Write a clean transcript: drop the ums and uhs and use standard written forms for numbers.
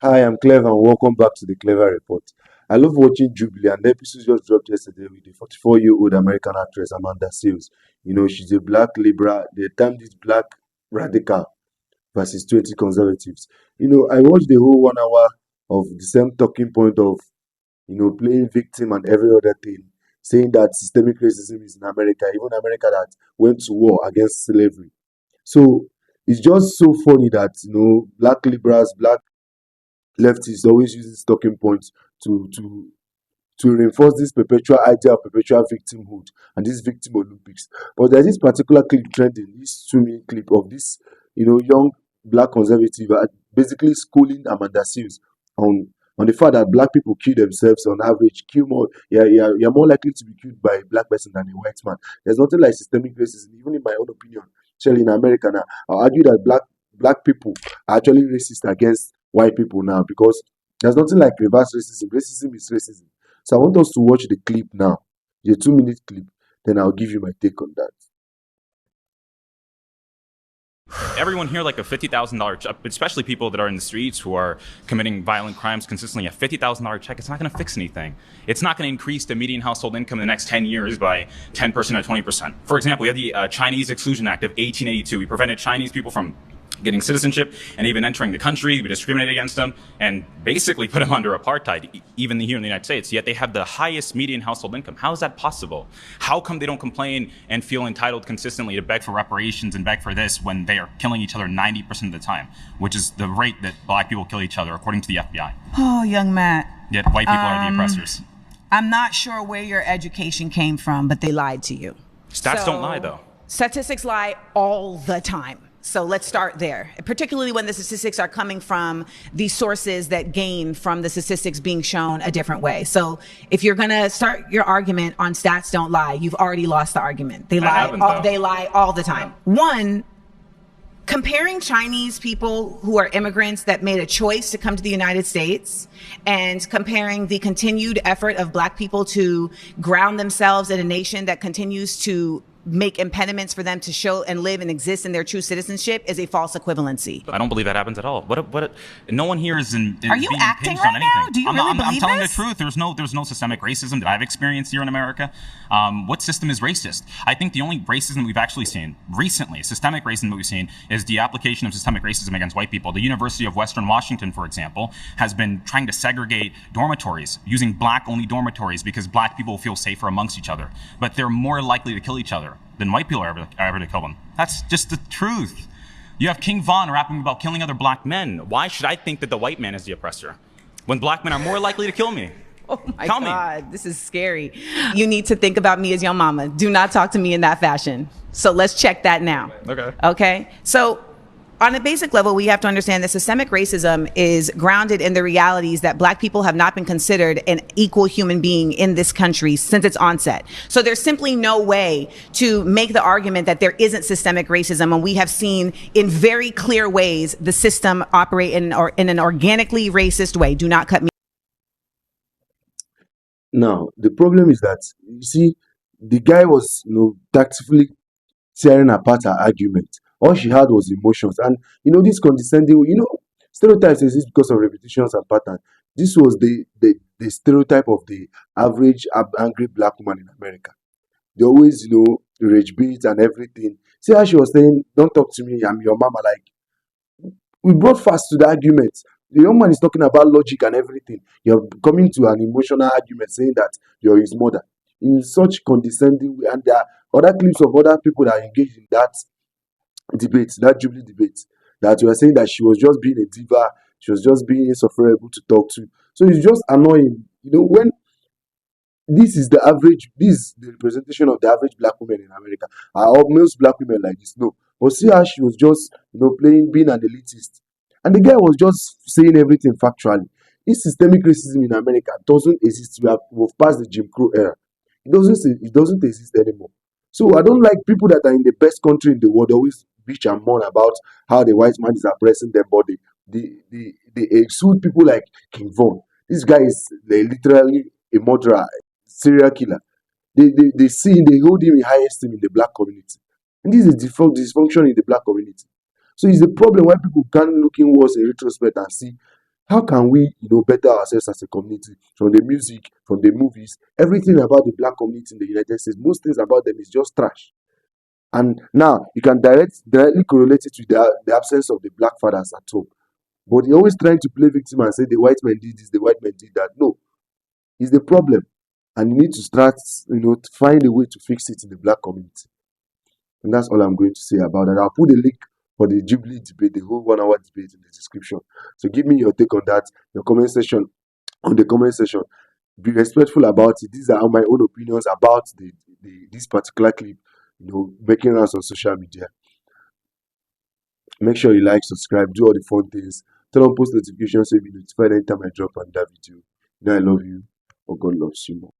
Hi, I'm Clever and welcome back to the Clever Report. I love watching Jubilee and the episode just dropped yesterday with the 44-year-old American actress Amanda Seales. She's a black liberal. They termed it black radical versus 20 conservatives. I watched the whole 1 hour of the same talking point of, playing victim and every other thing, saying that systemic racism is in America, even America that went to war against slavery. So it's just so funny that, black liberals, black leftists always use these talking points to to to reinforce this perpetual idea of perpetual victimhood and this victim Olympics. But there's this particular clip trending, this 2 minute clip of this, young black conservative basically schooling Amanda Seals on on the fact that black people kill themselves on average, kill more, you're more likely to be killed by a black person than a white man. There's nothing like systemic racism, even in my own opinion. Especially in America now, I'll argue that black people are actually racist against white people now because there's nothing like reverse racism. Racism is racism. So I want us to watch the clip now, the 2 minute clip. Then I'll give you my take on that. Everyone here like a $50,000 check, especially people that are in the streets who are committing violent crimes consistently. A $50,000 check, it's not going to fix anything. It's not going to increase the median household income in the next 10 years by 10% or 20%. For example, we have the Chinese Exclusion Act of 1882. We prevented Chinese people from getting citizenship and even entering the country. We discriminated against them and basically put them under apartheid, even here in the United States. Yet they have the highest median household income. How is that possible? How come they don't complain and feel entitled consistently to beg for reparations and beg for this when they are killing each other 90% of the time, which is the rate that black people kill each other, according to the FBI? Oh, young Matt. Yet white people are the oppressors. I'm not sure where your education came from, but they lied to you. Stats don't lie, though. Statistics lie all the time. So let's start there, particularly when the statistics are coming from the sources that gain from the statistics being shown a different way. So if you're going to start your argument on stats don't lie, you've already lost the argument. They lie all the time. One, comparing Chinese people who are immigrants that made a choice to come to the United States and comparing the continued effort of black people to ground themselves in a nation that continues to make impediments for them to show and live and exist in their true citizenship is a false equivalency. I don't believe that happens at all. No one here is Are you being acting impinged right on anything. now? Do you really I'm believe telling this? the truth. There's no systemic racism that I've experienced here in America. What system is racist? I think the only racism we've actually seen recently, systemic racism that we've seen, is the application of systemic racism against white people. The University of Western Washington, for example, has been trying to segregate dormitories, using black-only dormitories because black people feel safer amongst each other. But they're more likely to kill each other than white people are ever to kill them. That's just the truth. You have King Von rapping about killing other black men. Why should I think that the white man is the oppressor when black men are more likely to kill me? Oh my Tell God, this is scary. You need to think about me as your mama. Do not talk to me in that fashion. So let's check that now. Okay. So on a basic level, we have to understand that systemic racism is grounded in the realities that black people have not been considered an equal human being in this country since its onset. So there's simply no way to make the argument that there isn't systemic racism when we have seen in very clear ways the system operate in an organically racist way. Do not cut me. Now, the problem is that, you see, the guy was, tactfully tearing apart her argument. All she had was emotions. And, this condescending, stereotypes exist because of repetitions and patterns. This was the stereotype of the average angry black woman in America. They always, rage beat and everything. See how she was saying, don't talk to me, I'm your mama. Like, we brought fast to the argument. The young man is talking about logic and everything. You're coming to an emotional argument saying that you're his mother in such condescending way. And there are other clips of other people that are engaged in that debate, that Jubilee debate, that were saying that she was just being a diva, she was just being insufferable to talk to. So it's just annoying. When this is the representation of the average black woman in America. Are all most black women like this? No. But see how she was just, playing, being an elitist. And the guy was just saying everything factually. This systemic racism in America doesn't exist. We've passed the Jim Crow era. It doesn't exist anymore. So I don't like people that are in the best country in the world always bitch and mourn about how the white man is oppressing them, but they exude people like King Von. This guy is literally a murderer, serial killer. They hold him in high esteem in the black community. And this is dysfunction in the black community. So it's a problem why people can't look inwards in retrospect and see How can we, better ourselves as a community? From the music, from the movies, everything about the black community in the United States, most things about them is just trash. And now you can directly correlate it with the absence of the black fathers at home. But you're always trying to play victim and say the white man did this, the white man did that. No, it's the problem. And you need to start, to find a way to fix it in the black community. And that's all I'm going to say about that. I'll put the link for the Jubilee debate, the whole 1 hour debate in the description. So give me your take on that, your comment section, on the comment section. Be respectful about it. These are my own opinions about this particular clip, making rounds on social media. Make sure you like, subscribe, do all the fun things. Turn on post notifications so you'll be notified anytime I drop another video. I love you, or God loves you more.